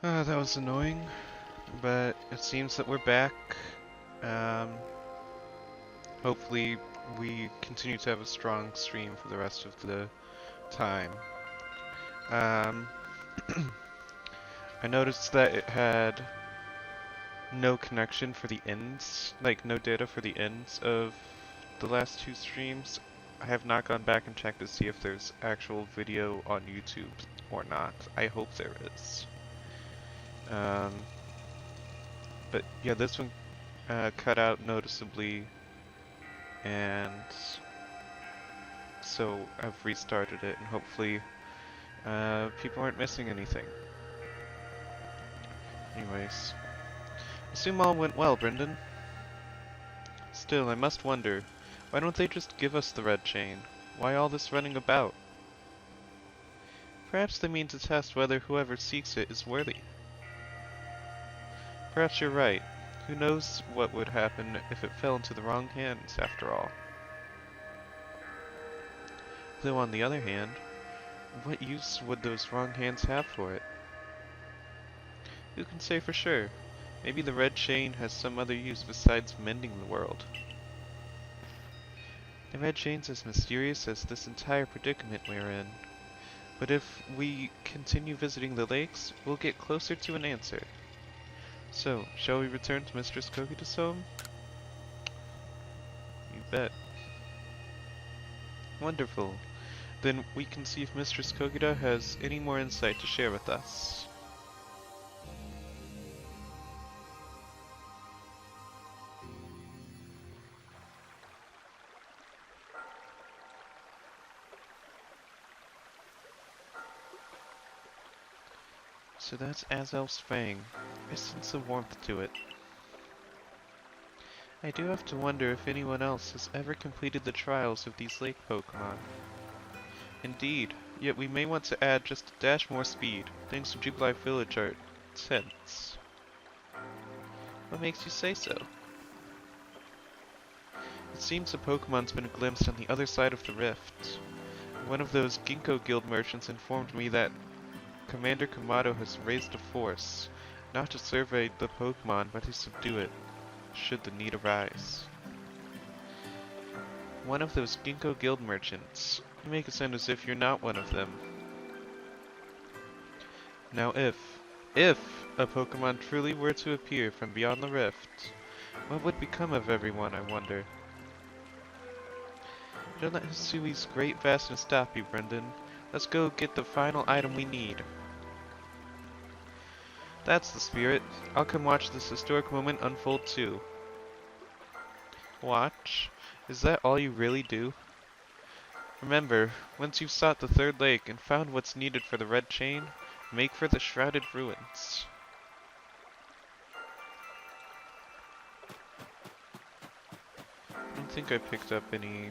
That was annoying, but it seems that we're back. Um, Hopefully we continue to have a strong stream for the rest of the time. Um, I noticed that it had no connection for the ends, like no data for the ends of the last two streams. I have not gone back and checked to see if there's actual video on YouTube or not. I hope there is. But yeah, this one cut out noticeably, and so I've restarted it, and hopefully people aren't missing anything. Anyways, assume all went well, Brendan. Still, I must wonder, why don't they just give us the red chain? Why all this running about? Perhaps they mean to test whether whoever seeks it is worthy. Perhaps you're right. Who knows what would happen if it fell into the wrong hands, after all. Though on the other hand, what use would those wrong hands have for it? Who can say for sure? Maybe the red chain has some other use besides mending the world. The red chain's as mysterious as this entire predicament we're in. But if we continue visiting the lakes, we'll get closer to an answer. So, shall we return to Mistress Kogita's home? You bet. Wonderful. Then we can see if Mistress Kogita has any more insight to share with us. So that's Azelf's Fang. I sense a warmth to it. I do have to wonder if anyone else has ever completed the trials of these lake Pokemon. Indeed, yet we may want to add just a dash more speed, thanks to Jubilife Village Art. Sense. What makes you say so? It seems a Pokemon's been glimpsed on the other side of the rift. One of those Ginkgo Guild merchants informed me that Commander Kamado has raised a force, not to survey the Pokemon, but to subdue it, should the need arise. One of those Ginkgo Guild merchants. You make it sound as if you're not one of them. Now if a Pokemon truly were to appear from beyond the rift, what would become of everyone, I wonder? Don't let Hisui's great vastness stop you, Brendan. Let's go get the final item we need. That's the spirit. I'll come watch this historic moment unfold too. Watch? Is that all you really do? Remember, once you've sought the third lake and found what's needed for the red chain, make for the shrouded ruins. I don't think I picked up any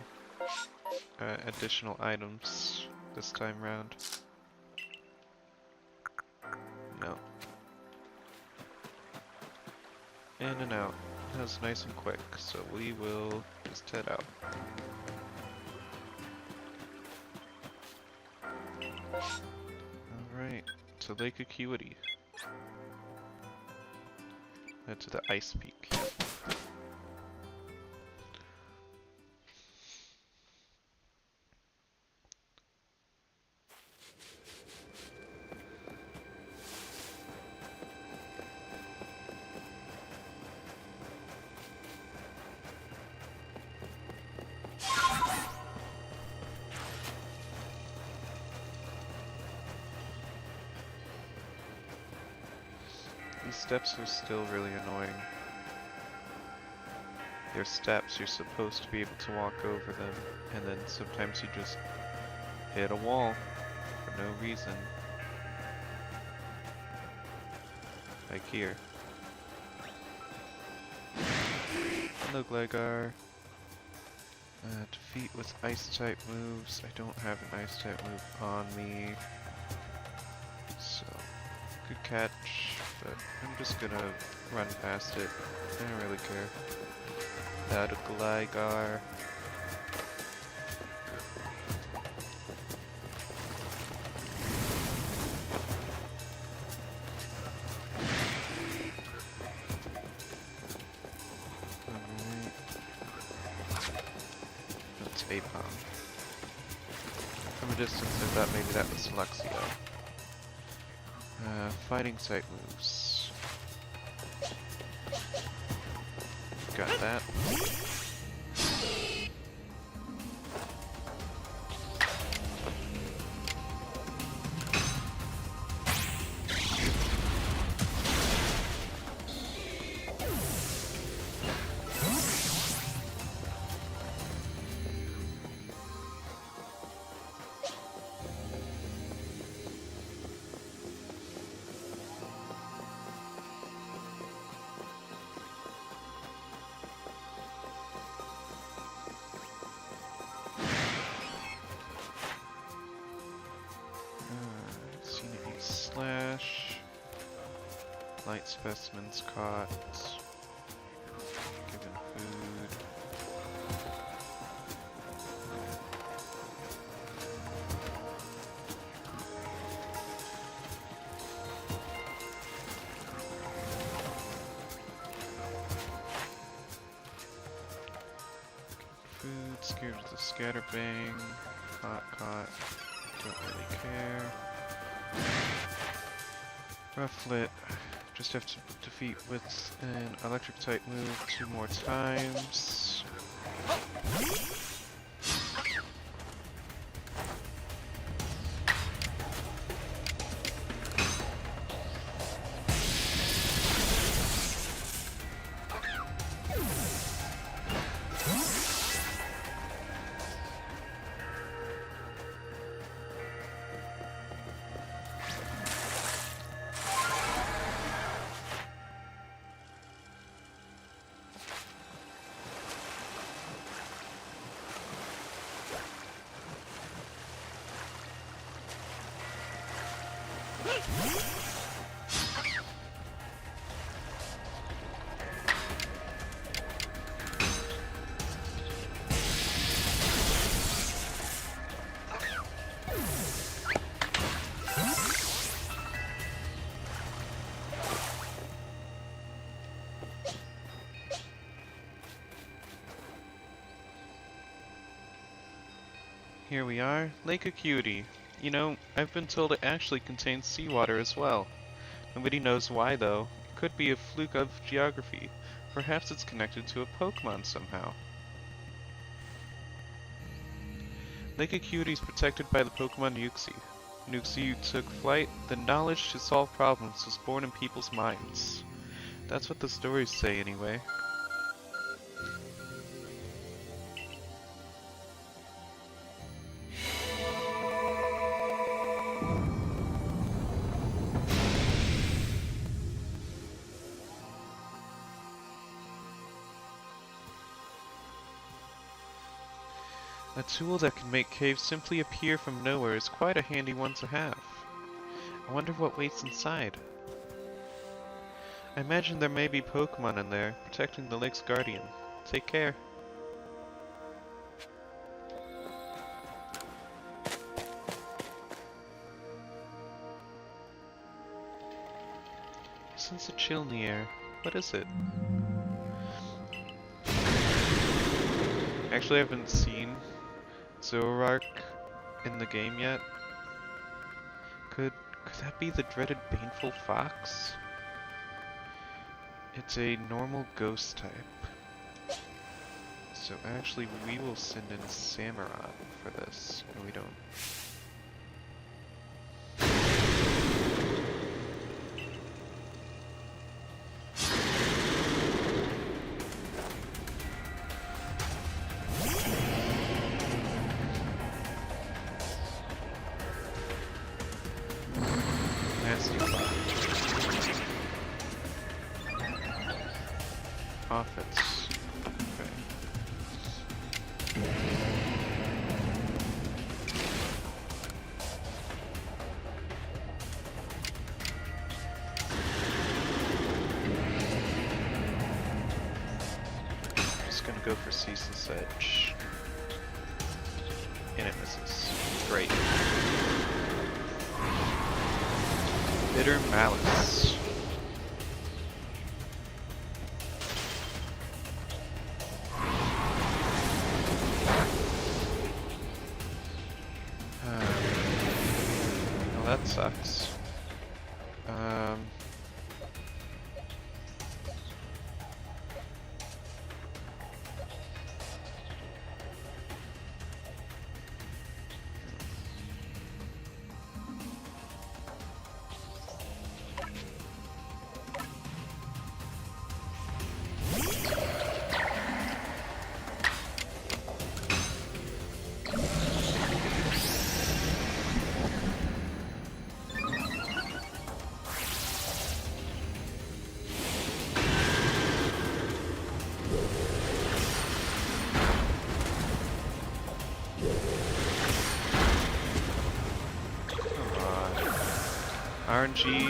additional items this time round. No. In and out. That was nice and quick, so we will just head out. Alright, to Lake Acuity. Head to the Ice Peak. These steps are still really annoying. They're steps, you're supposed to be able to walk over them, and then sometimes you just hit a wall for no reason. Like here. Hello, Gligar. Defeat with Ice-type moves. I don't have an Ice-type move on me. So, good catch, but I'm just gonna run past it. I don't really care. That a Gligar. Apom. From a distance, I thought maybe that was Luxio. Fighting site moves. Got that. Slash. Light specimens caught. Given food. Food, scared of the scatterbang. Caught. Don't really care. Rufflet, just have to defeat with an electric type move 2 more times. Here we are, Lake Acuity. You know, I've been told it actually contains seawater as well. Nobody knows why though. It could be a fluke of geography. Perhaps it's connected to a Pokemon somehow. Lake Acuity is protected by the Pokemon Uxie. When Uxie took flight, the knowledge to solve problems was born in people's minds. That's what the stories say anyway. A tool that can make caves simply appear from nowhere is quite a handy one to have. I wonder what waits inside. I imagine there may be Pokemon in there, protecting the lake's guardian. Take care. I sense a chill in the air. What is it? Actually, I haven't seen Zoroark in the game yet. Could that be the dreaded Baneful Fox? It's a normal ghost type. So actually we will send in Samurott for this. No, we don't. Offense. Okay. Just gonna go for Ceaseless Edge. And it misses. Great. Bitter Malice. sucks. RNG,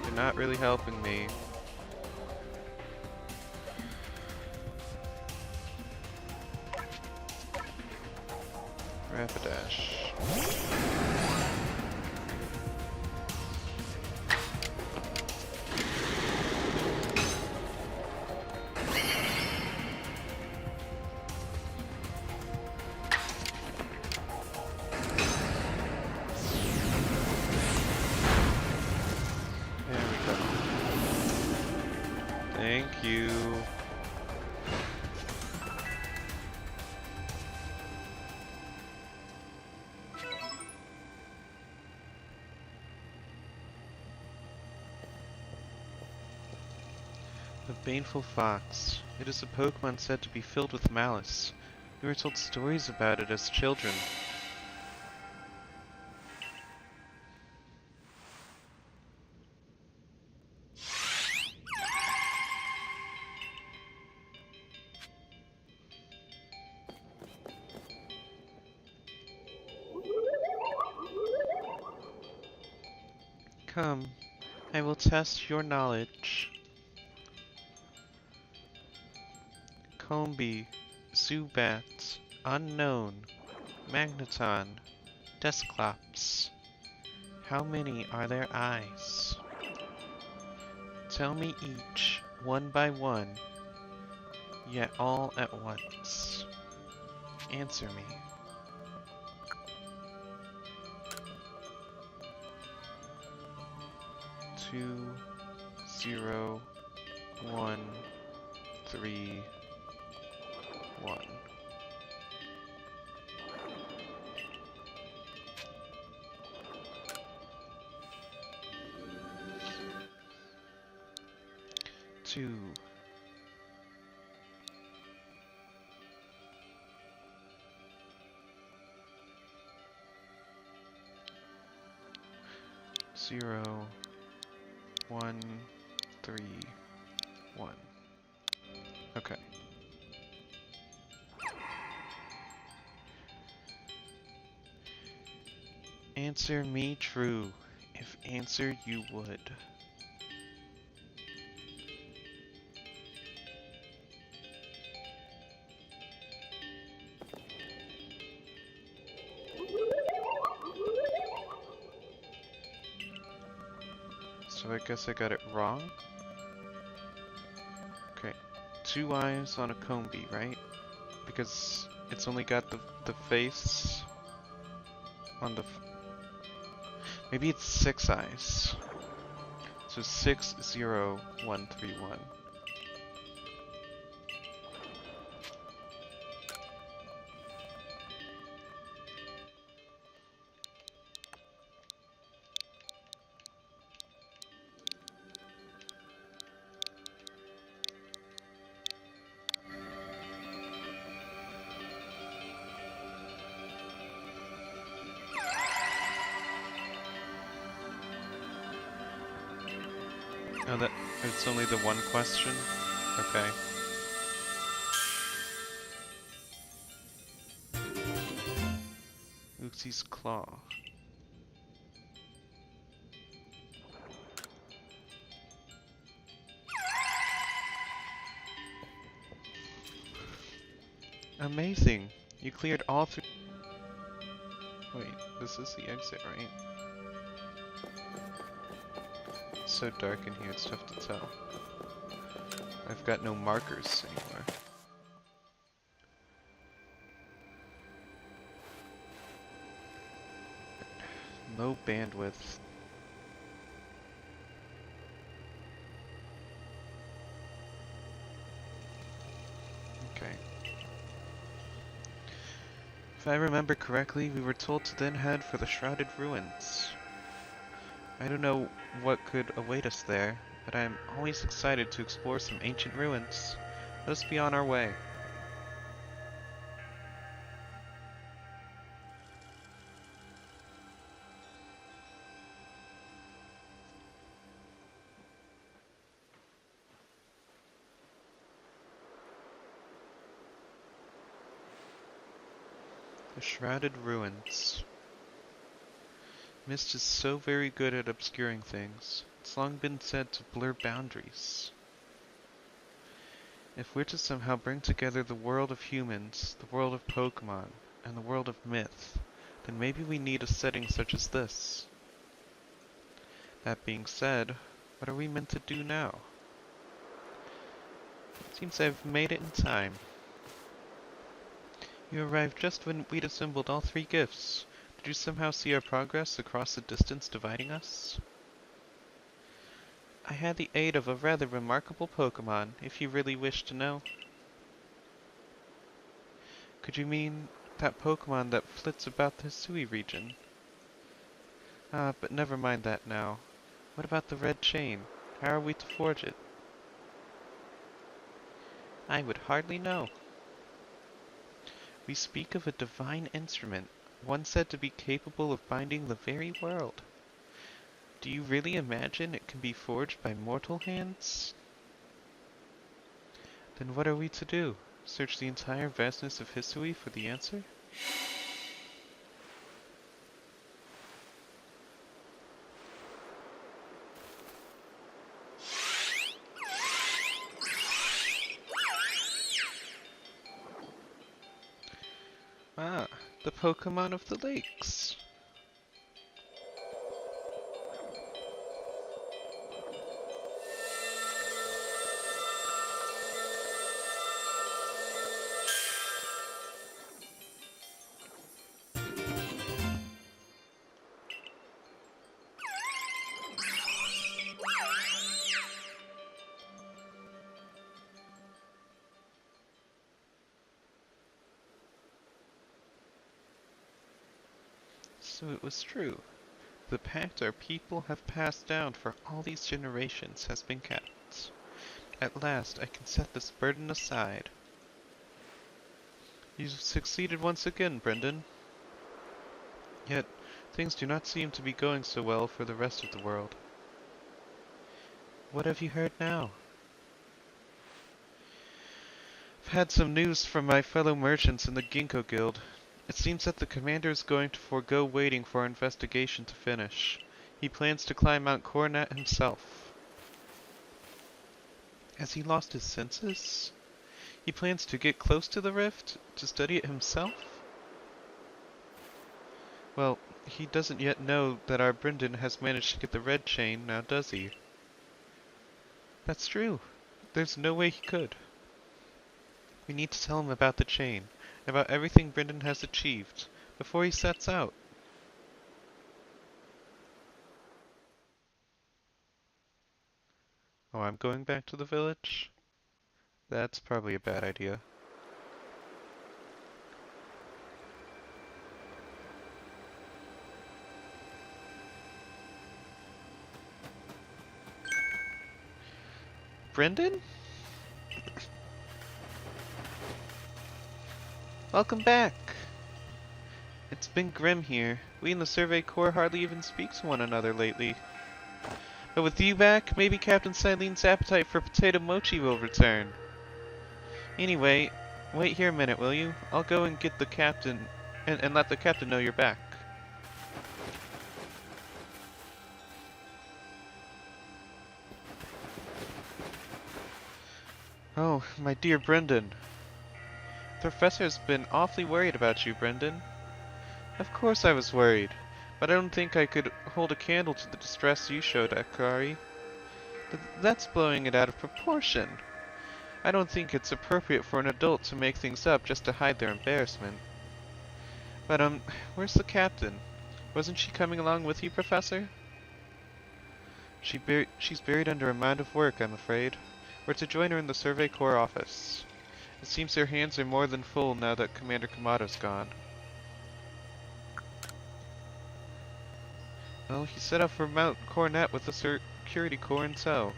you're not really helping me. Rapidash. Thank you. The Baneful Fox. It is a Pokemon said to be filled with malice. We were told stories about it as children. Come, I will test your knowledge. Combi, Zubat, Unknown, Magneton, Desclops. How many are their eyes? Tell me each, one by one, yet all at once. Answer me. 2, 0, 1, 3, 1. Two. Zero. 1, 3, 1. Okay. Answer me true, if answer you would. So I guess I got it wrong? Okay, 2 eyes on a Combi, right? Because it's only got the face on the... Maybe it's 6 eyes. So 6, 0, 1, 3, 1. Oh, that it's only the one question? Okay. Uxi's Claw. Amazing! You cleared all 3. Wait, this is the exit, right? It's so dark in here, it's tough to tell. I've got no markers anymore. Low bandwidth. If I remember correctly, we were told to then head for the Shrouded Ruins. I don't know what could await us there, but I'm always excited to explore some ancient ruins. Let us be on our way. The Shrouded Ruins. Mist is so very good at obscuring things. It's long been said to blur boundaries. If we're to somehow bring together the world of humans, the world of Pokemon, and the world of myth, then maybe we need a setting such as this. That being said, what are we meant to do now? Seems I've made it in time. You arrived just when we'd assembled all three gifts. Did you somehow see our progress across the distance dividing us? I had the aid of a rather remarkable Pokemon, if you really wish to know. Could you mean that Pokemon that flits about the Hisui region? But never mind that now. What about the red chain? How are we to forge it? I would hardly know. We speak of a divine instrument, one said to be capable of binding the very world. Do you really imagine it can be forged by mortal hands? Then what are we to do? Search the entire vastness of Hisui for the answer? Ah, the Pokemon of the lakes. So it was true. The pact our people have passed down for all these generations has been kept. At last I can set this burden aside. You've succeeded once again, Brendan. Yet, things do not seem to be going so well for the rest of the world. What have you heard now? I've had some news from my fellow merchants in the Ginkgo Guild. It seems that the commander is going to forego waiting for our investigation to finish. He plans to climb Mount Coronet himself. Has he lost his senses? He plans to get close to the rift, to study it himself? Well, he doesn't yet know that our Brendan has managed to get the red chain, now does he? That's true. There's no way he could. We need to tell him about the chain, about everything Brendan has achieved, before he sets out. Oh, I'm going back to the village? That's probably a bad idea. Brendan? Welcome back! It's been grim here. We in the Survey Corps hardly even speak to one another lately. But with you back, maybe Captain Silene's appetite for potato mochi will return. Anyway, wait here a minute, will you? I'll go and get the captain, and let the captain know you're back. Oh, my dear Brendan. The professor's been awfully worried about you, Brendan. Of course I was worried, but I don't think I could hold a candle to the distress you showed, Akari. That's blowing it out of proportion. I don't think it's appropriate for an adult to make things up just to hide their embarrassment. But, where's the captain? Wasn't she coming along with you, Professor? She's buried under a mound of work, I'm afraid. We're to join her in the Survey Corps office. It seems her hands are more than full now that Commander Kamato's gone. Well, he set off for Mount Coronet with the security corps in tow.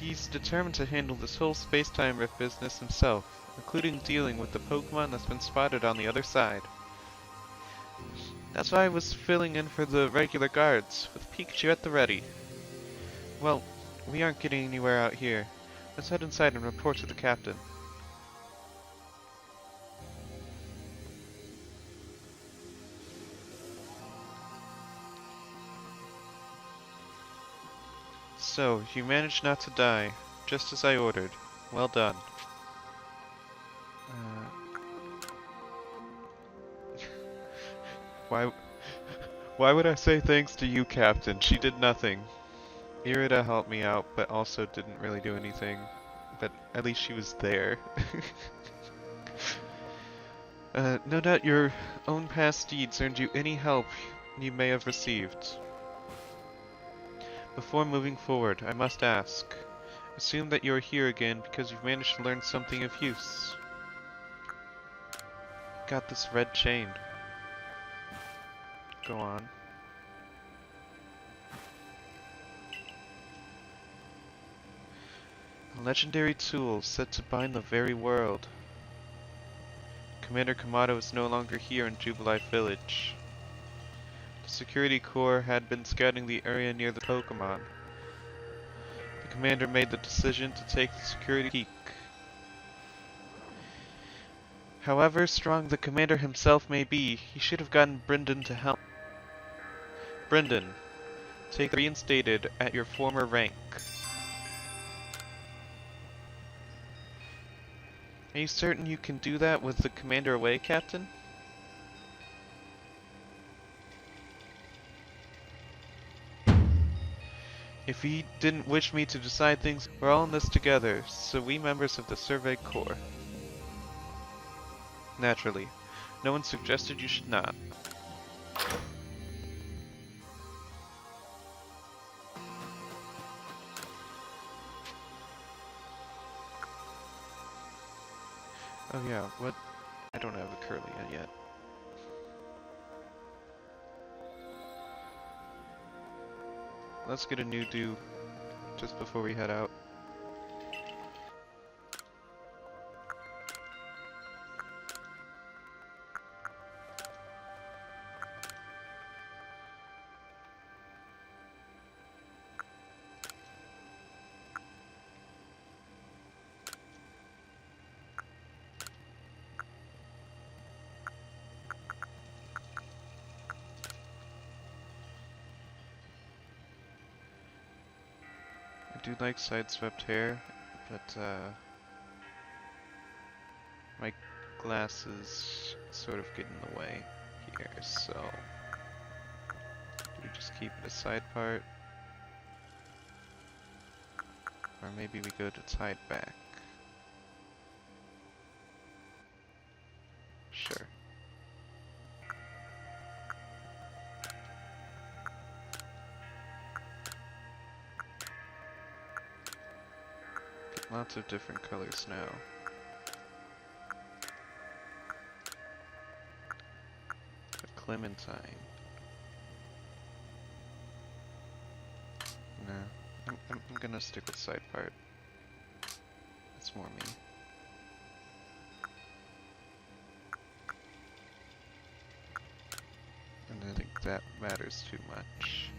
He's determined to handle this whole space-time rift business himself, including dealing with the Pokemon that's been spotted on the other side. That's why I was filling in for the regular guards, with Pikachu at the ready. Well, we aren't getting anywhere out here. Let's head inside and report to the captain. So, you managed not to die, just as I ordered. Well done. Why why would I say thanks to you, Captain? She did nothing. Irida helped me out, but also didn't really do anything. But at least she was there. No doubt your own past deeds earned you any help you may have received. Before moving forward, I must ask. Assume that you are here again because you've managed to learn something of use. Got this red chain. Go on. A legendary tool said to bind the very world. Commander Kamado is no longer here in Jubilife Village. The security corps had been scouting the area near the Pokemon. The commander made the decision to take the security peek. However strong the commander himself may be, he should have gotten Brendan to help. Brendan, take reinstated at your former rank. Are you certain you can do that with the commander away, Captain? If he didn't wish me to decide things, we're all in this together, so we members of the Survey Corps. Naturally, no one suggested you should not. Oh yeah, what? I don't have a Curlia yet. Let's get a new do just before we head out. I do like sideswept hair, but my glasses sort of get in the way here, so do we just keep it a side part? Or maybe we go to tied back. Sure. Lots of different colors now. A Clementine. No, I'm gonna stick with side part. That's more me. And I think that matters too much.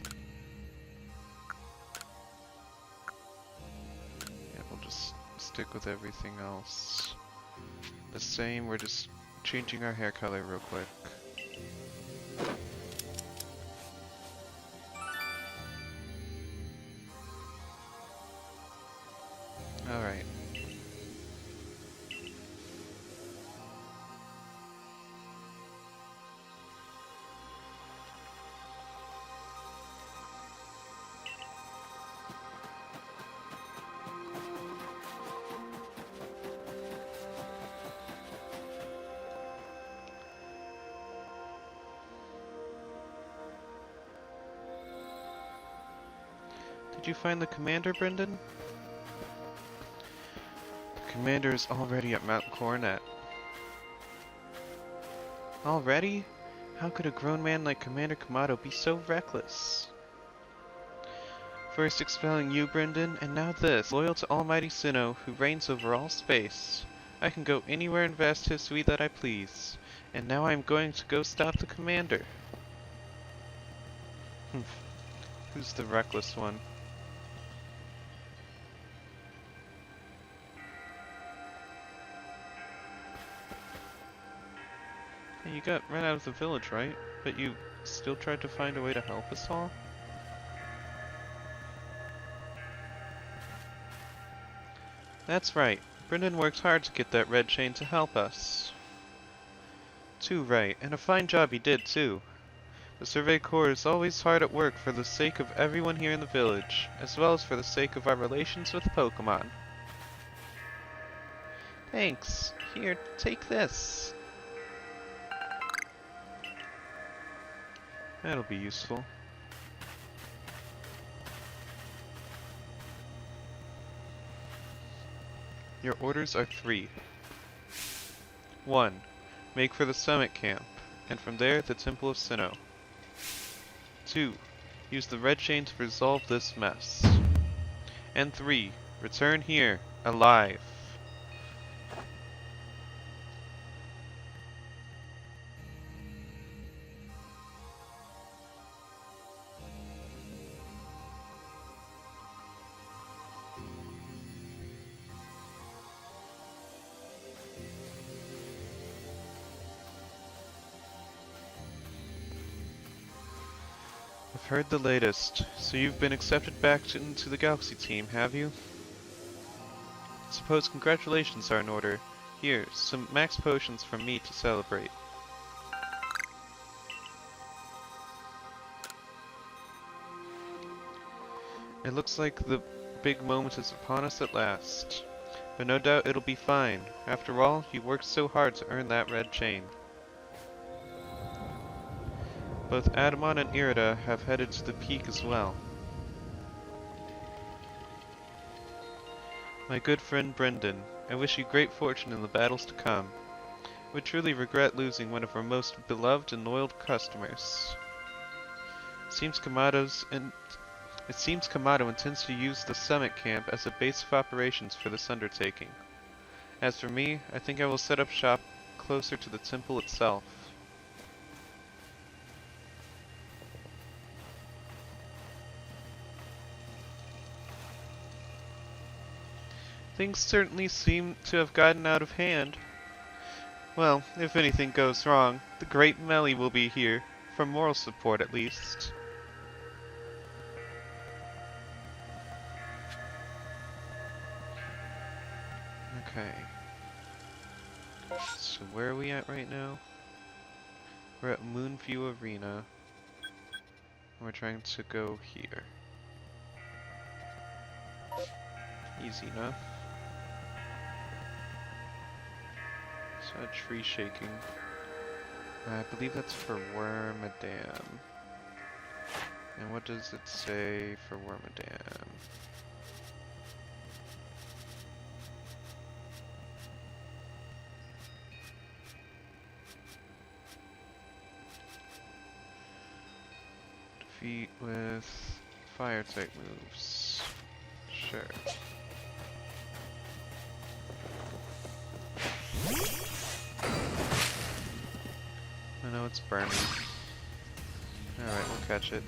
Just stick with everything else the same. We're just changing our hair color real quick. Alright. Did you find the commander, Brendan? The commander is already at Mount Coronet. Already? How could a grown man like Commander Kamado be so reckless? First expelling you, Brendan, and now this. Loyal to Almighty Sinnoh, who reigns over all space. I can go anywhere in vast Hisui that I please. And now I am going to go stop the commander. Who's the reckless one? Hey, you got run out of the village, right? But you still tried to find a way to help us all? That's right. Brendan worked hard to get that red chain to help us. Too right, and a fine job he did too. The Survey Corps is always hard at work for the sake of everyone here in the village, as well as for the sake of our relations with Pokemon. Thanks. Here, take this. That'll be useful. Your orders are 3. 1. Make for the summit camp, and from there the Temple of Sinnoh. 2. Use the red chain to resolve this mess. And 3. Return here, alive. I've heard the latest. So you've been accepted back into the Galaxy team, have you? Suppose congratulations are in order. Here, some max potions from me to celebrate. It looks like the big moment is upon us at last. But no doubt it'll be fine. After all, you worked so hard to earn that red chain. Both Adamon and Irida have headed to the peak as well. My good friend Brendan, I wish you great fortune in the battles to come. I would truly regret losing one of our most beloved and loyal customers. It seems Kamado intends to use the summit camp as a base of operations for this undertaking. As for me, I think I will set up shop closer to the temple itself. Things certainly seem to have gotten out of hand. Well, if anything goes wrong, the great Melly will be here, for moral support at least. Okay. So where are we at right now? We're at Moonview Arena. We're trying to go here. Easy enough. So a tree shaking. I believe that's for Wormadam. And what does it say for Wormadam? Defeat with fire type moves. Sure. I know it's burning. Alright, we'll catch it.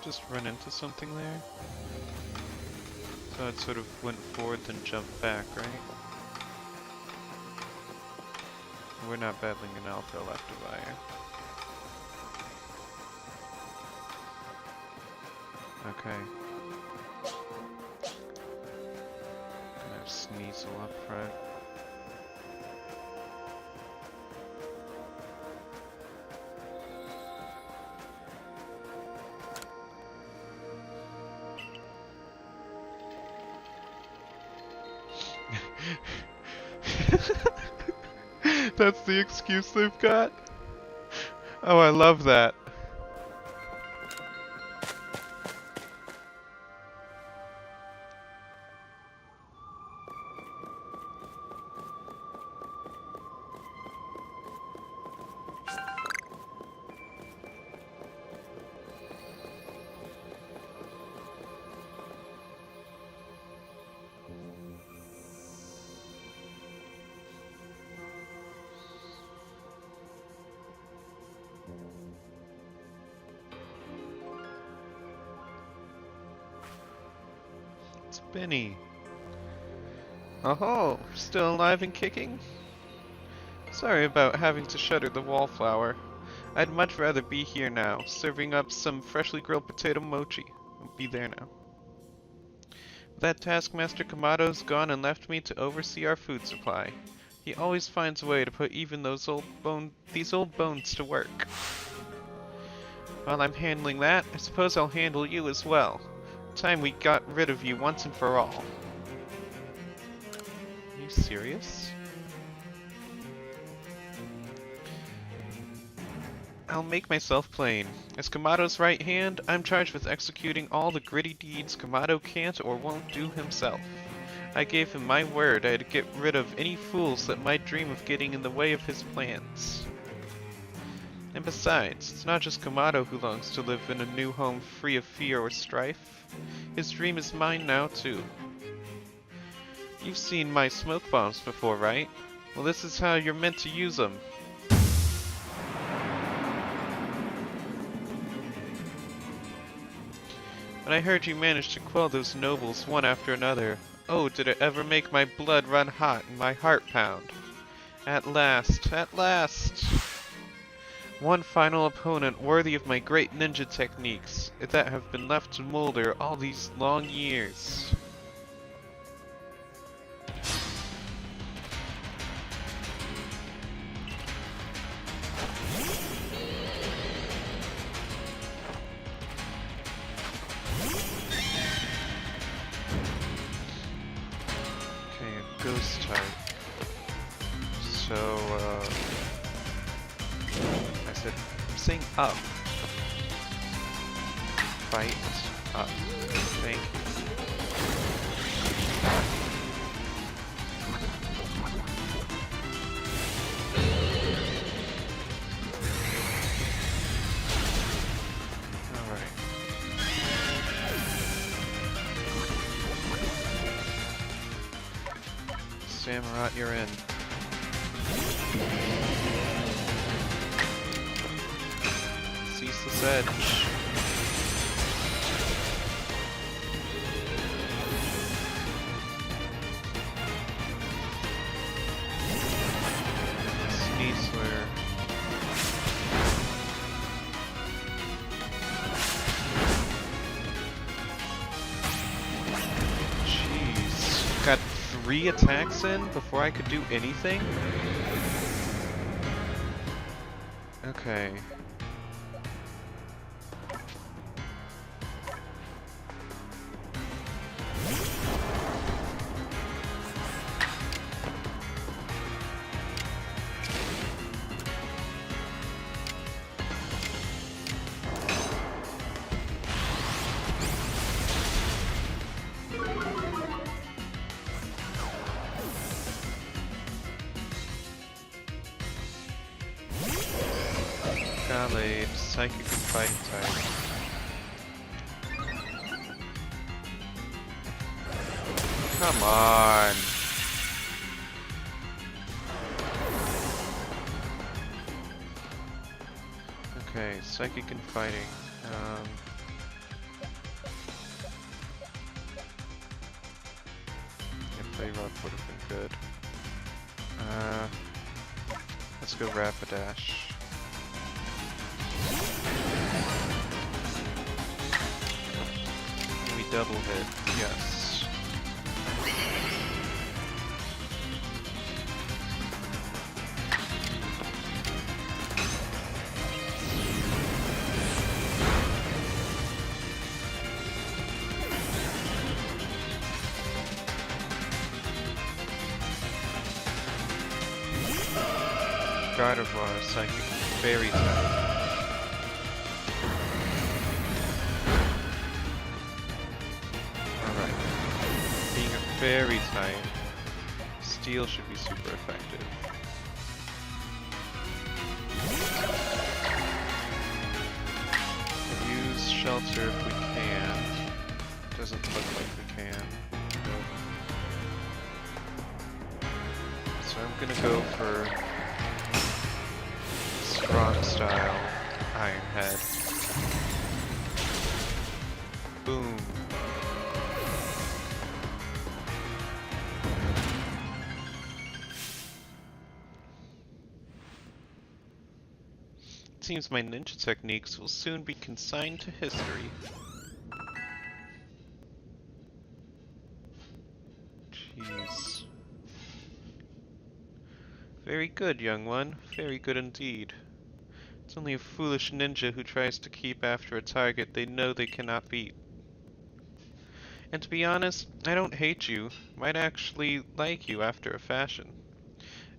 just run into something there? So it sort of went forward then jumped back, right? We're not battling an alpha electivire. Okay. Gonna have Sneasel up front. That's the excuse they've got? Oh, I love that. It's Benny. Oh, still alive and kicking? Sorry about having to shutter the wallflower. I'd much rather be here now, serving up some freshly grilled potato mochi. I'll be there now. That taskmaster Kamado's gone and left me to oversee our food supply. He always finds a way to put even these old bones to work. While I'm handling that, I suppose I'll handle you as well. Time we got rid of you once and for all. Are you serious? I'll make myself plain. As Kamado's right hand, I'm charged with executing all the gritty deeds Kamado can't or won't do himself. I gave him my word I'd get rid of any fools that might dream of getting in the way of his plans. And besides, it's not just Kamado who longs to live in a new home free of fear or strife. His dream is mine now, too. You've seen my smoke bombs before, right? Well, this is how you're meant to use them. When I heard you managed to quell those nobles one after another, oh, did it ever make my blood run hot and my heart pound. At last, at last! One final opponent worthy of my great ninja techniques that have been left to molder all these long years. Okay, a ghost type. So, I'm saying up. Fight up. Thank you. Alright. Samurott, you're in. Ceaseless edge. Sneasler. Jeez. Got 3 attacks in before I could do anything? Okay. Gallade, Psychic and Fighting type. Come on! Okay, Psychic and Fighting. up would have been good. Let's go Rapidash. Can we double hit? Yes. Gardevoir, Psychic Fairy type. Alright. Being a Fairy type, Steel should be super effective. Use Shelter if we can. Doesn't look like we can. So I'm gonna go for Strong Style, Iron Head. Boom. It seems my ninja techniques will soon be consigned to history. Jeez. Very good, young one. Very good indeed. It's only a foolish ninja who tries to keep after a target they know they cannot beat. And to be honest, I don't hate you. Might actually like you after a fashion.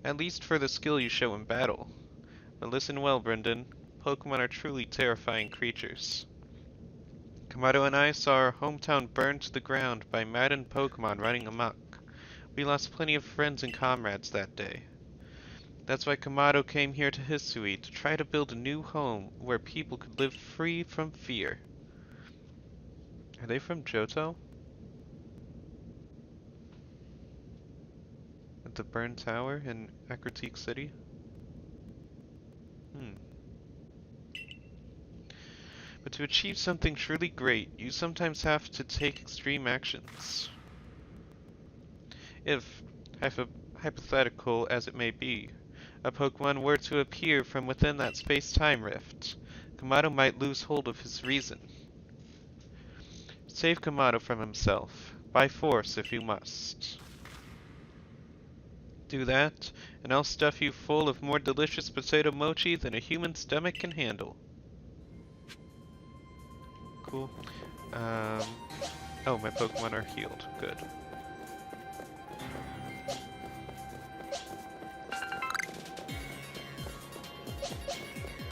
At least for the skill you show in battle. But listen well, Brendan. Pokemon are truly terrifying creatures. Kamado and I saw our hometown burned to the ground by maddened Pokemon running amok. We lost plenty of friends and comrades that day. That's why Kamado came here to Hisui, to try to build a new home where people could live free from fear. Are they from Johto? At the Burn Tower in Ekritique City? But to achieve something truly great, you sometimes have to take extreme actions. If, hypothetical as it may be, a Pokemon were to appear from within that space-time rift, Kamado might lose hold of his reason. Save Kamado from himself, by force if you must. Do that, and I'll stuff you full of more delicious potato mochi than a human stomach can handle. Cool. Oh, my Pokemon are healed. Good.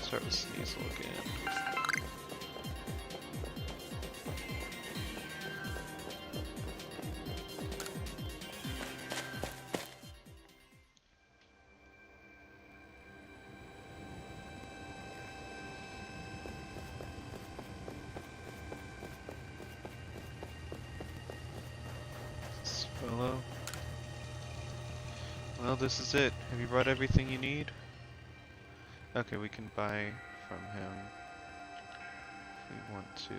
Start with Sneasel again. Hello. Well, this is it. Have you brought everything you need? Okay, we can buy from him if we want to.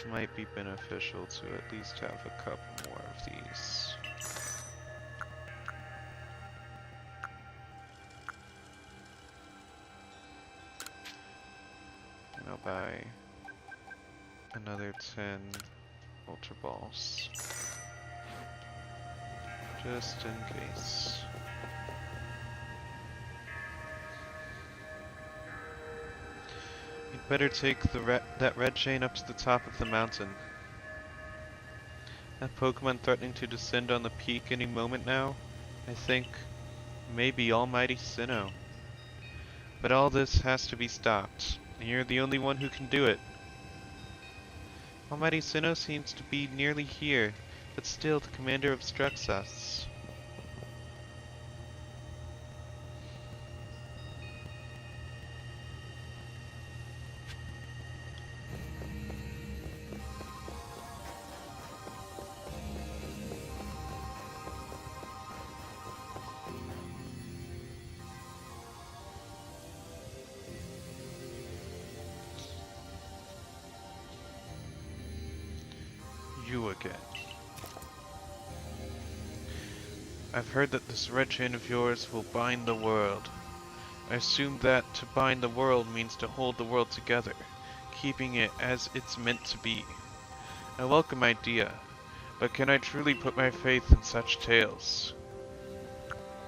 Might be beneficial to at least have a couple more of these. And I'll buy another 10 Ultra Balls. Just in case. You'd better take that red chain up to the top of the mountain. That Pokemon threatening to descend on the peak any moment now, I think, may be Almighty Sinnoh. But all this has to be stopped, and you're the only one who can do it. Almighty Sinnoh seems to be nearly here, but still the commander obstructs us. You again. I've heard that this red chain of yours will bind the world. I assume that to bind the world means to hold the world together, keeping it as it's meant to be. A welcome idea, but can I truly put my faith in such tales?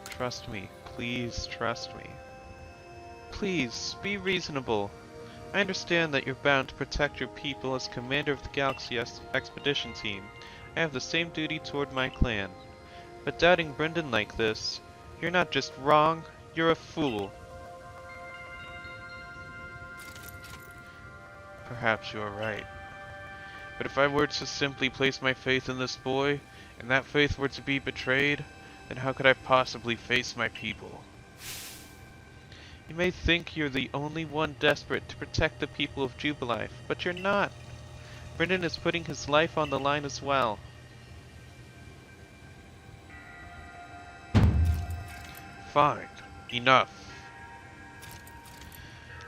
Trust me, please trust me. Please, be reasonable. I understand that you're bound to protect your people as commander of the Galaxy Expedition Team. I have the same duty toward my clan. But doubting Brendan like this, you're not just wrong, you're a fool. Perhaps you are right. But if I were to simply place my faith in this boy, and that faith were to be betrayed, then how could I possibly face my people? You may think you're the only one desperate to protect the people of Jubilife, but you're not. Brendan is putting his life on the line as well. Fine. Enough.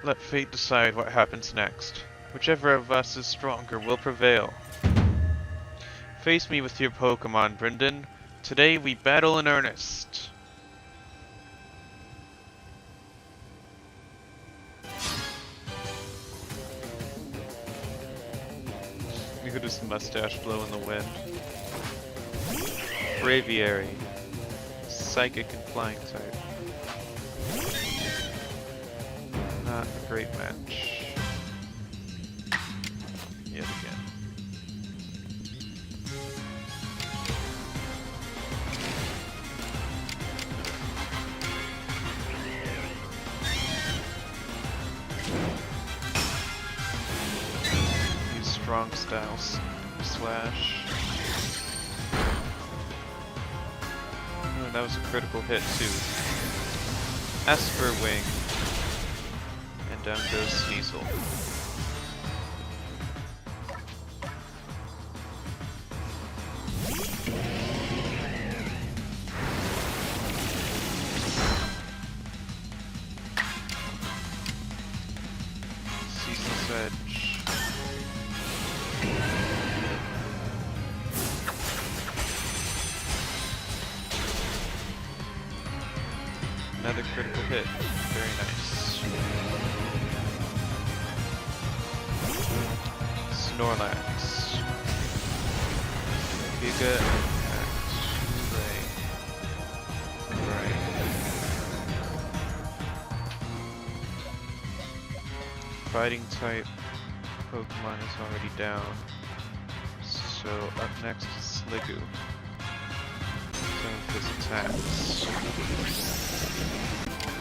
Let fate decide what happens next. Whichever of us is stronger will prevail. Face me with your Pokemon, Brendan. Today we battle in earnest. Look at his mustache blow in the wind. Braviary. Psychic and flying type. Not a great match. Yet again. Use strong styles. Slash. Oh, that was a critical hit too. Esper Wing. And down goes Sneasel. Ceaseless Edge. Another critical hit. Very nice. Snorlax. Giga Impact. Right. Fighting type Pokemon is already down. So up next is Sliggoo. Some of his attacks.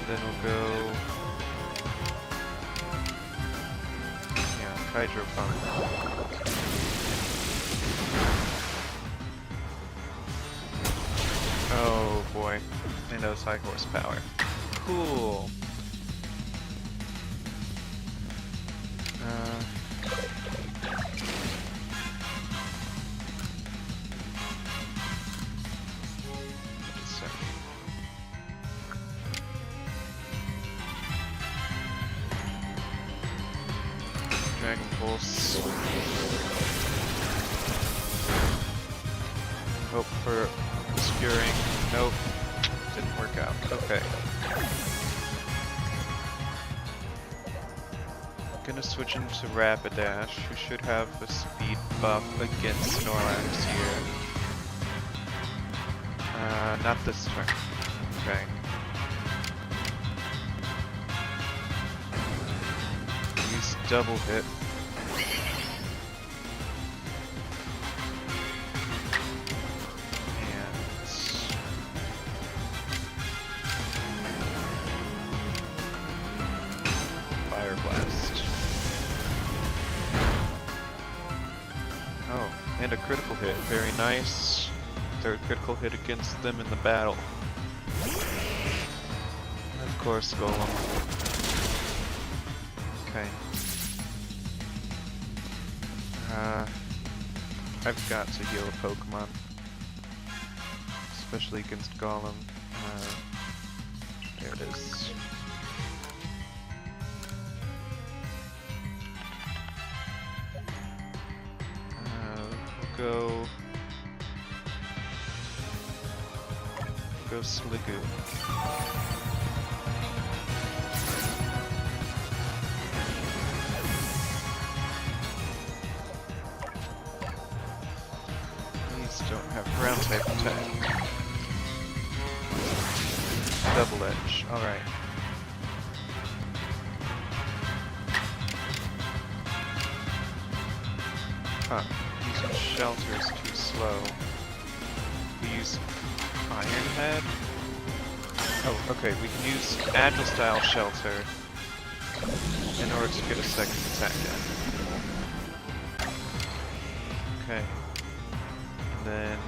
Then we'll go... yeah, Hydro Pump. Oh boy, and those high horsepower. Cool. Dragon Pulse. Hope for obscuring. Nope. Didn't work out. Okay. Gonna switch into Rapidash, who should have a speed buff against Snorlax here. Not this turn. Okay. Use double hit. And a critical hit, very nice. Third critical hit against them in the battle. And of course, Golem. Okay. I've got to heal a Pokemon. Especially against Golem. There it is. Go Go Sligoo. These don't have ground type attack. Double edge, alright. Huh, using shelter is too slow. We use Iron Head? Oh, okay, we can use Agile Style Shelter in order to get a second attack in. Okay. And then...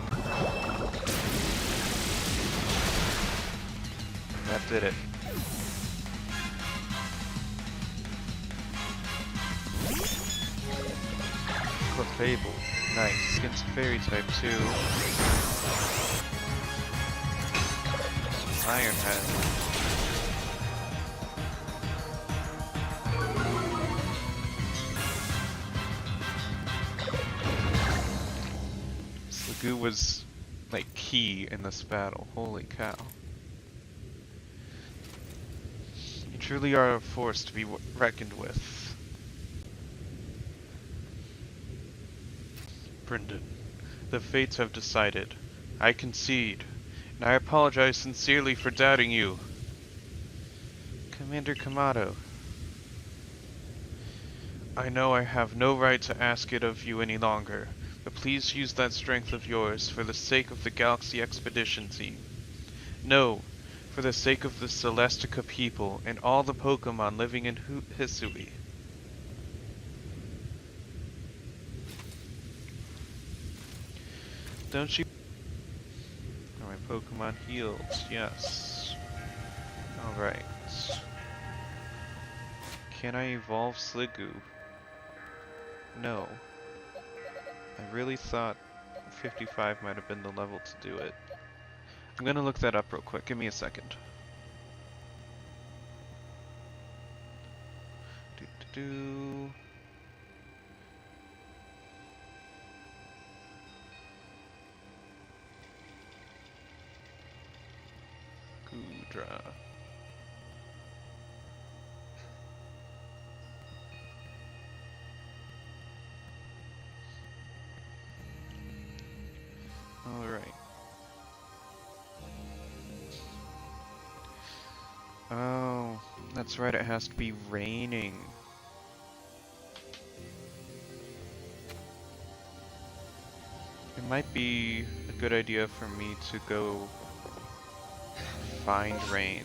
that did it. Clefable. Nice. Against Fairy type too. Iron Head. Sligoo was like key in this battle. Holy cow. You truly are a force to be reckoned with. Brendan, the fates have decided. I concede, and I apologize sincerely for doubting you. Commander Kamado, I know I have no right to ask it of you any longer, but please use that strength of yours for the sake of the Galaxy Expedition Team. No, for the sake of the Celestica people and all the Pokemon living in Hisui. Don't you... Are my Pokemon healed? Yes. Alright. Can I evolve Sligoo? No. I really thought 55 might have been the level to do it. I'm gonna look that up real quick. Give me a second. Do-do-do. Gudra. Alright. Oh, that's right, it has to be raining. It might be a good idea for me to go find rain.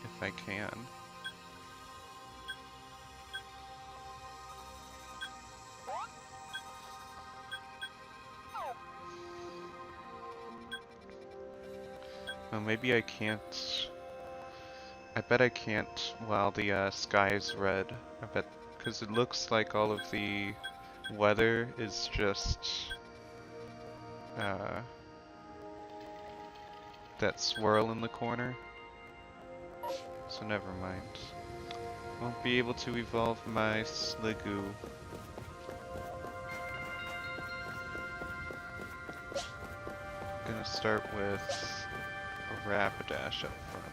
If I can. Well, maybe I can't. I bet I can't while the sky is red. I bet, because it looks like all of the weather is just that swirl in the corner. So never mind. Won't be able to evolve my Sligoo. Gonna start with a Rapidash up front.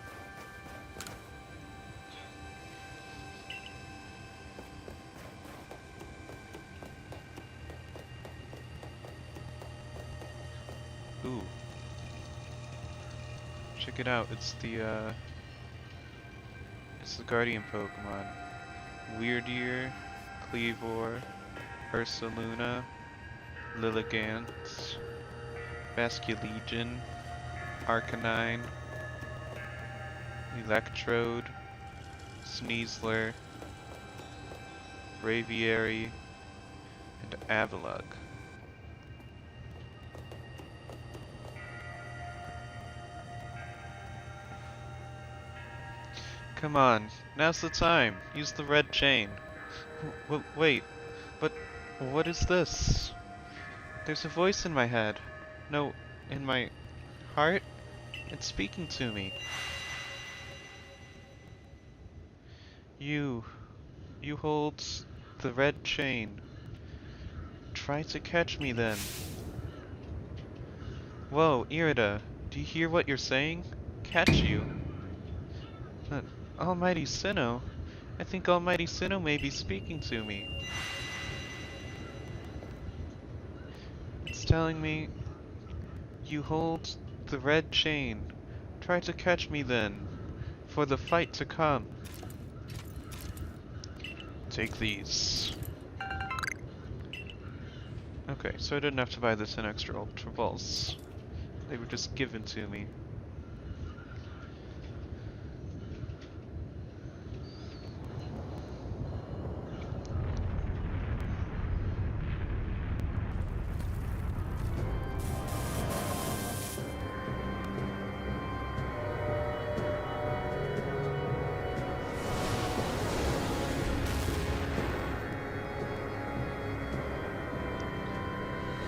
Ooh. Check it out, it's the Guardian Pokemon. Weirdeer, Cleavor, Ursaluna, Lilligant, Basculegion, Arcanine, Electrode, Sneasler, Braviary, and Avalugg. Come on, now's the time. Use the red chain. Wait, but what is this? There's a voice in my head. No, in my heart? It's speaking to me. You hold the red chain. Try to catch me then. Whoa, Irida, do you hear what you're saying? Catch you. But Almighty Sinnoh, I think Almighty Sinnoh may be speaking to me. It's telling me you hold the red chain. Try to catch me then, for the fight to come. Take these. Okay, so I didn't have to buy the 10 extra Ultra Balls. They were just given to me.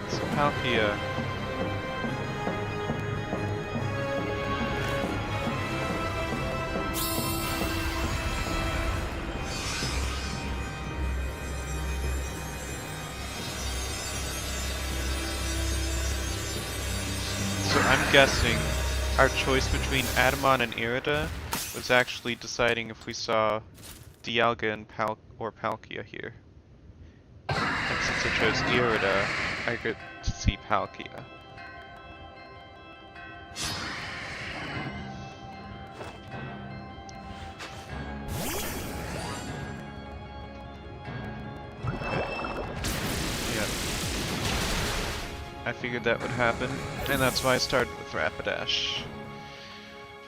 It's Palkia. So I'm guessing our choice between Adamon and Irida was actually deciding if we saw Dialga and Palkia here. And since I chose Irida, I get to see Palkia. Yep. I figured that would happen, and that's why I started with Rapidash.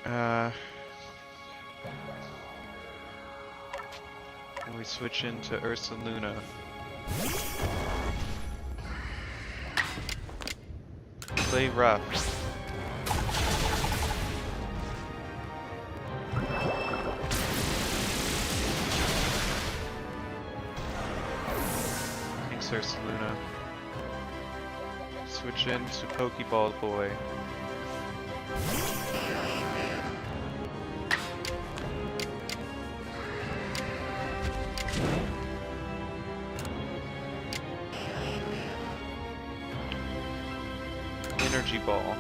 And we switch into Ursaluna. Play rough. Thanks, Ursaluna. Switch into Pokeball Boy. Energy Ball.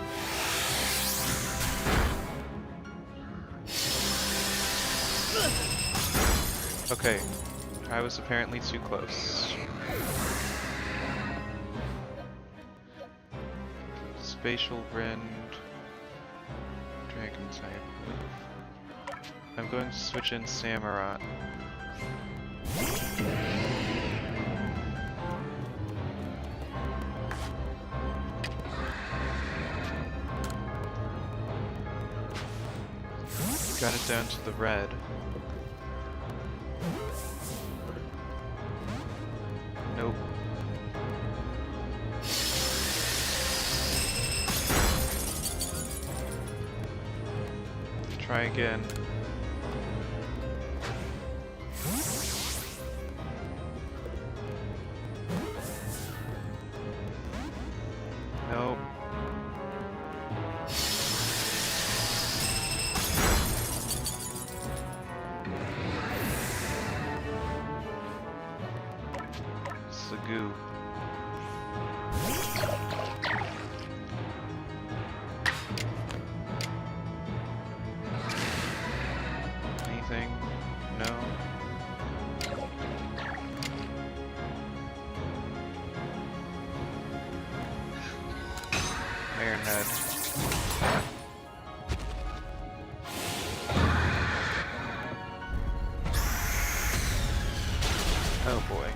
Okay, I was apparently too close. Spatial Rend, Dragon type. I'm going to switch in Samurott. Got it down to the red. Nope. Try again. Nope. Goo. Anything? No. Ironhead. Oh boy.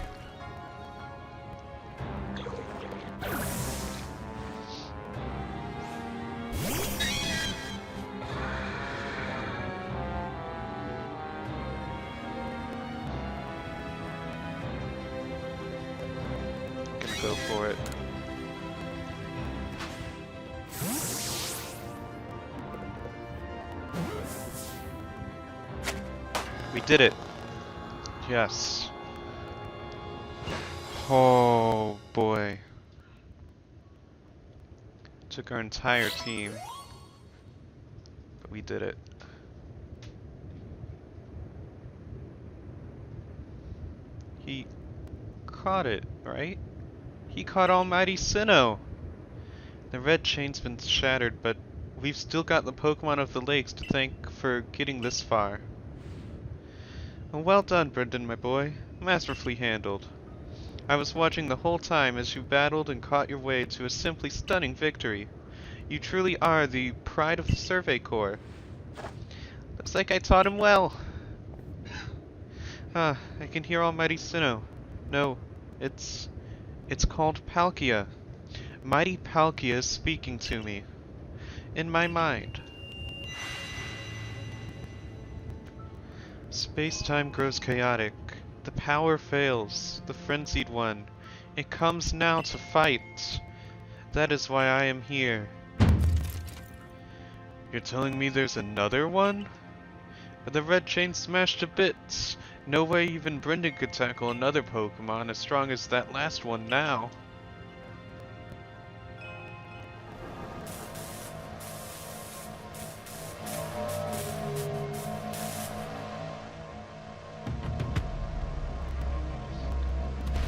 Go for it. We did it. Yes. Oh boy. Took our entire team. But we did it. He caught it, right? He caught Almighty Sinnoh! The red chain's been shattered, but we've still got the Pokemon of the Lakes to thank for getting this far. Well done, Brendan, my boy. Masterfully handled. I was watching the whole time as you battled and caught your way to a simply stunning victory. You truly are the pride of the Survey Corps. Looks like I taught him well. Ah, I can hear Almighty Sinnoh. No, it's called Palkia. Mighty Palkia is speaking to me. In my mind. Space-time grows chaotic. The power fails. The frenzied one. It comes now to fight. That is why I am here. You're telling me there's another one? The red chain smashed to bits. No way even Brendan could tackle another Pokemon as strong as that last one now.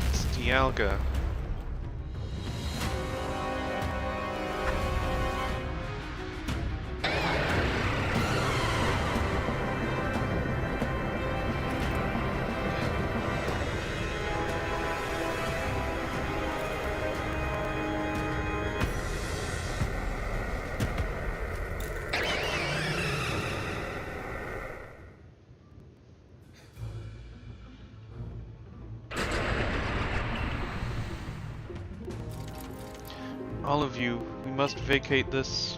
It's Dialga. All of you, we must vacate this.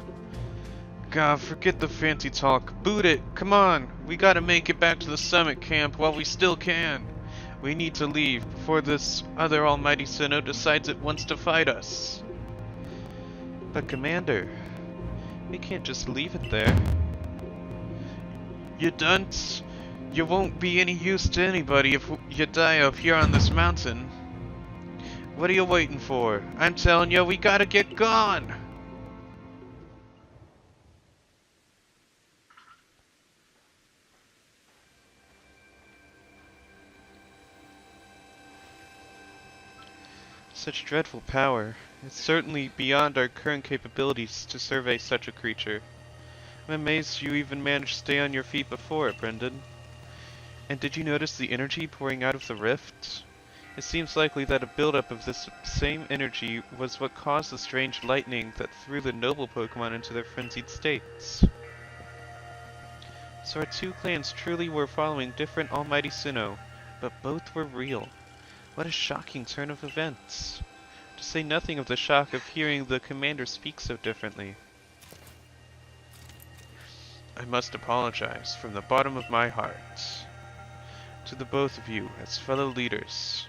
God, forget the fancy talk. Boot it! Come on! We gotta make it back to the summit camp while we still can. We need to leave before this other Almighty Sinnoh decides it wants to fight us. But Commander, we can't just leave it there. You dunce! You won't be any use to anybody if you die up here on this mountain. What are you waiting for? I'm telling you, we gotta get gone! Such dreadful power. It's certainly beyond our current capabilities to survey such a creature. I'm amazed you even managed to stay on your feet before it, Brendan. And did you notice the energy pouring out of the rift? It seems likely that a buildup of this same energy was what caused the strange lightning that threw the noble Pokemon into their frenzied states. So our two clans truly were following different Almighty Sinnoh, but both were real. What a shocking turn of events. To say nothing of the shock of hearing the commander speak so differently. I must apologize from the bottom of my heart to the both of you as fellow leaders.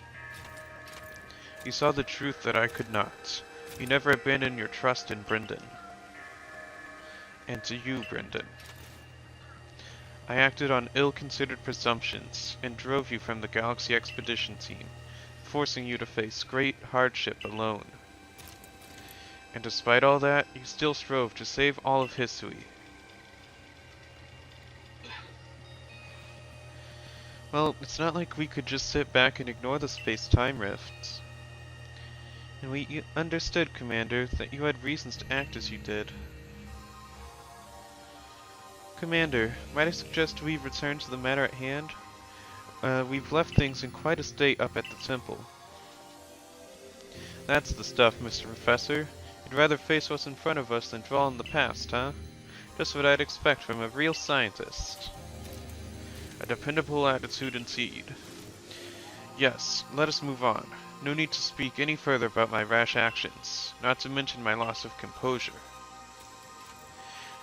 You saw the truth that I could not. You never abandoned your trust in Brendan. And to you, Brendan. I acted on ill-considered presumptions and drove you from the Galaxy Expedition team, forcing you to face great hardship alone. And despite all that, you still strove to save all of Hisui. Well, it's not like we could just sit back and ignore the space-time rifts. And we understood, Commander, that you had reasons to act as you did. Commander, might I suggest we return to the matter at hand? We've left things in quite a state up at the temple. That's the stuff, Mr. Professor. You'd rather face what's in front of us than dwell on the past, huh? Just what I'd expect from a real scientist. A dependable attitude indeed. Yes, let us move on. No need to speak any further about my rash actions, not to mention my loss of composure.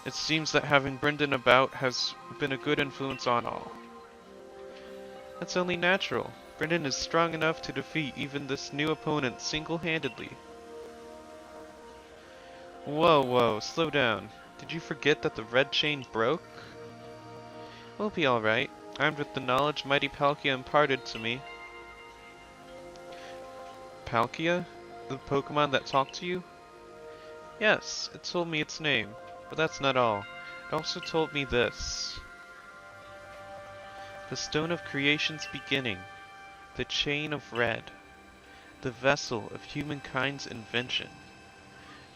It seems that having Brendan about has been a good influence on all. That's only natural. Brendan is strong enough to defeat even this new opponent single-handedly. Whoa, slow down. Did you forget that the red chain broke? We'll be alright, armed with the knowledge Mighty Palkia imparted to me. Palkia? The Pokemon that talked to you? Yes, it told me its name, but that's not all. It also told me this. The Stone of Creation's beginning. The Chain of Red. The vessel of humankind's invention.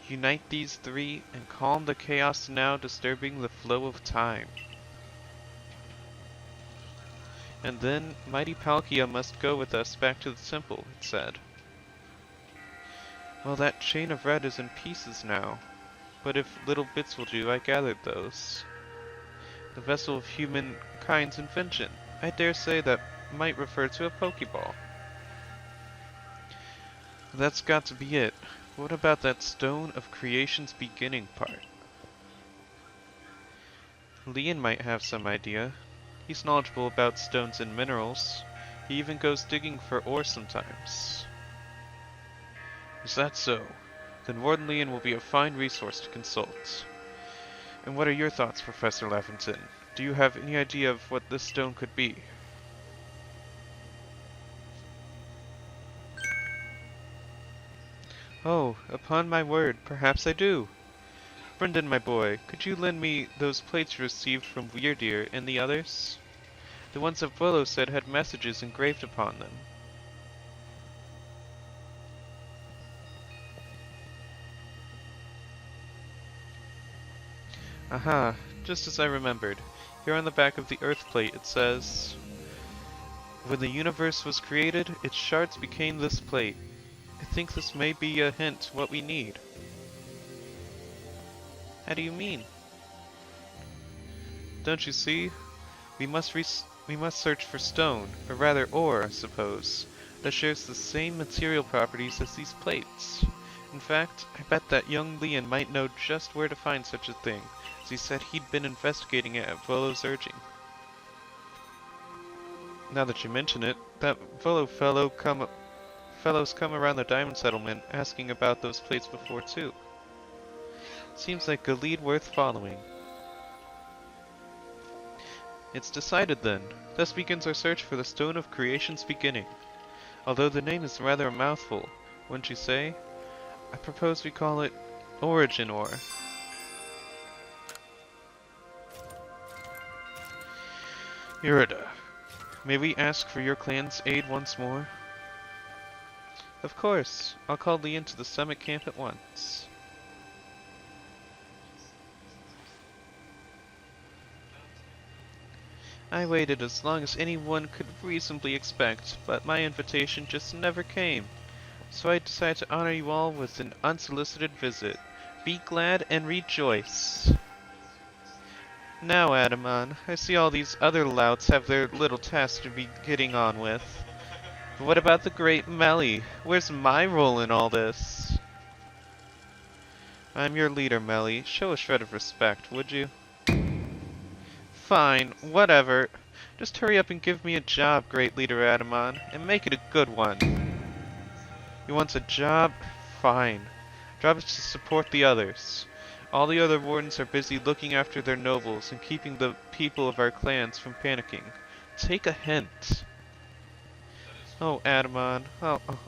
Unite these three and calm the chaos now disturbing the flow of time. And then mighty Palkia must go with us back to the temple, it said. Well, that chain of red is in pieces now, but if little bits will do, I gathered those. The vessel of humankind's invention. I dare say that might refer to a Pokeball. That's got to be it. What about that stone of creation's beginning part? Leon might have some idea. He's knowledgeable about stones and minerals. He even goes digging for ore sometimes. Is that so? Then Warden Leon will be a fine resource to consult. And what are your thoughts, Professor Laventon? Do you have any idea of what this stone could be? Oh, upon my word, perhaps I do. Brendan, my boy, could you lend me those plates you received from Weirdeer and the others? The ones that Volo said had messages engraved upon them. Aha, just as I remembered. Here on the back of the Earth plate it says, when the universe was created, its shards became this plate. I think this may be a hint what we need. How do you mean? Don't you see? We must search for stone, or rather ore, I suppose, that shares the same material properties as these plates. In fact, I bet that young Leon might know just where to find such a thing, as he said he'd been investigating it at Volo's urging. Now that you mention it, that Volo fellows come around the diamond settlement asking about those plates before too. Seems like a lead worth following. It's decided then. Thus begins our search for the Stone of Creation's beginning. Although the name is rather a mouthful, wouldn't you say? I propose we call it Origin Ore. Irida, may we ask for your clan's aid once more? Of course. I'll call Leon to the summit camp at once. I waited as long as anyone could reasonably expect, but my invitation just never came. So I decided to honor you all with an unsolicited visit. Be glad and rejoice. Now, Adamon, I see all these other louts have their little tasks to be getting on with. But what about the great Melly? Where's my role in all this? I'm your leader, Melly. Show a shred of respect, would you? Fine, whatever. Just hurry up and give me a job, great leader Adamon, and make it a good one. You want a job? Fine. Job is to support the others. All the other wardens are busy looking after their nobles and keeping the people of our clans from panicking. Take a hint. Oh, Adamon.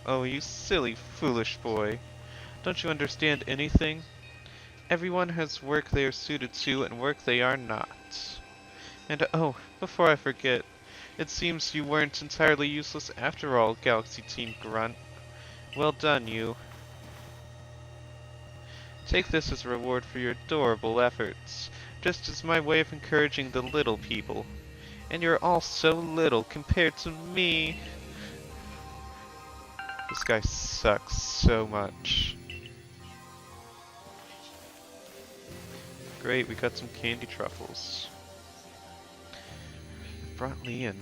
Oh, you silly, foolish boy. Don't you understand anything? Everyone has work they are suited to and work they are not. And oh, before I forget, it seems you weren't entirely useless after all, Galaxy Team Grunt. Well done, you. Take this as a reward for your adorable efforts, just as my way of encouraging the little people. And you're all so little compared to me. This guy sucks so much. Great, we got some candy truffles. Brought Leon.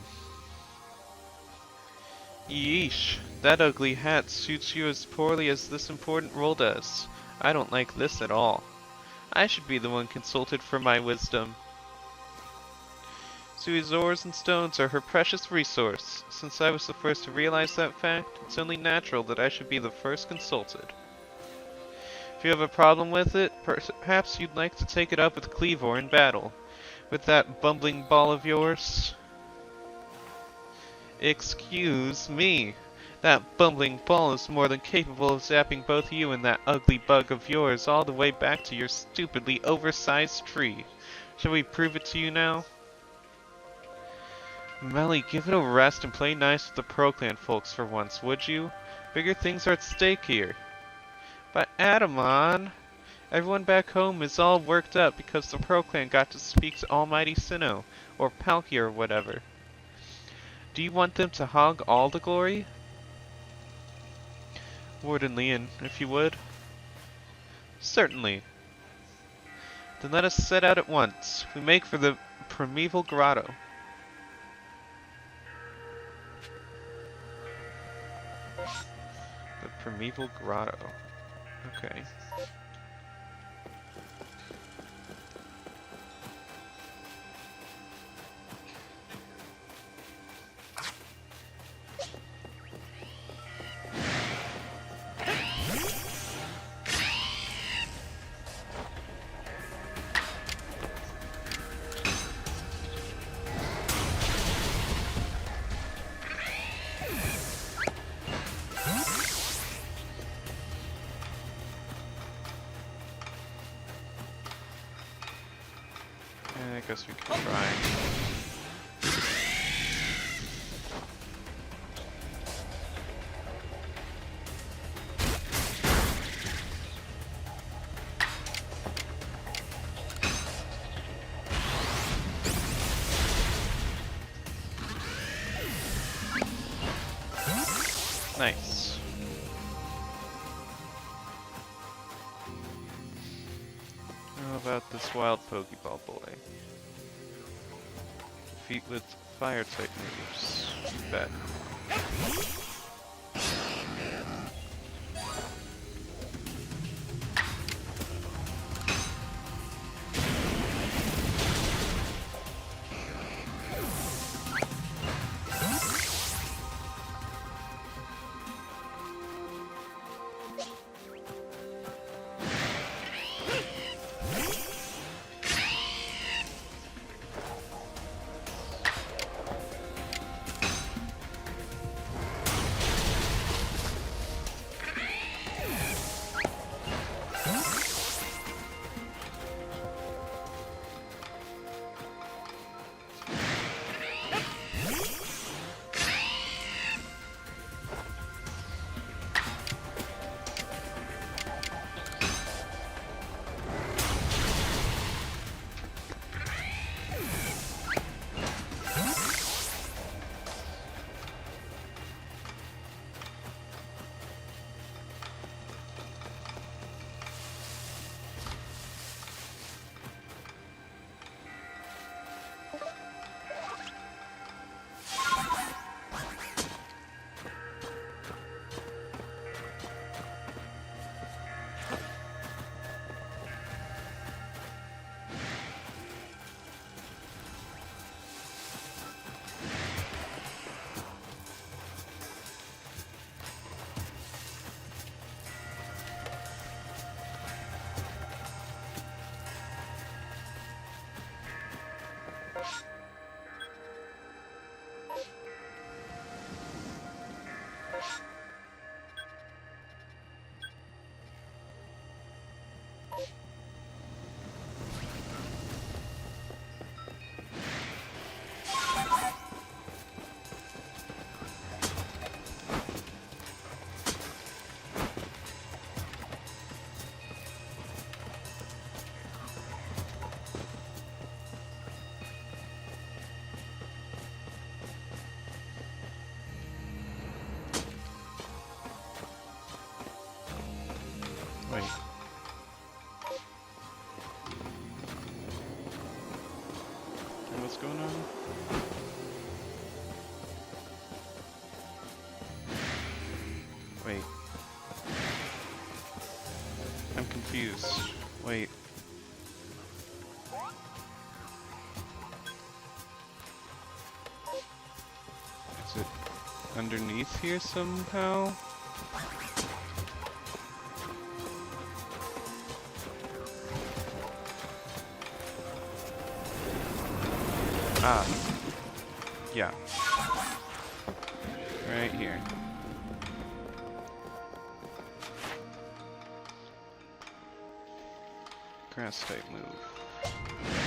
Yeesh, that ugly hat suits you as poorly as this important role does. I don't like this at all. I should be the one consulted for my wisdom. Sui's ores and stones are her precious resource. Since I was the first to realize that fact, it's only natural that I should be the first consulted. If you have a problem with it, perhaps you'd like to take it up with Cleavor in battle. With that bumbling ball of yours. Excuse me. That bumbling ball is more than capable of zapping both you and that ugly bug of yours all the way back to your stupidly oversized tree. Shall we prove it to you now? Melly, give it a rest and play nice with the Pro Clan folks for once, would you? Bigger things are at stake here. But Adamon... Everyone back home is all worked up because the Pearl Clan got to speak to Almighty Sinnoh, or Palkia or whatever. Do you want them to hog all the glory? Warden Leon, if you would. Certainly. Then let us set out at once. We make for the primeval grotto. The primeval grotto. Okay. I guess we can try. Nice. How about this wild Pokeball boy? Defeat with fire type moves. Bet. Wait. What's going on? Wait. I'm confused. Wait. Is it underneath here somehow? Ah. Yeah. Right here. Grass type move.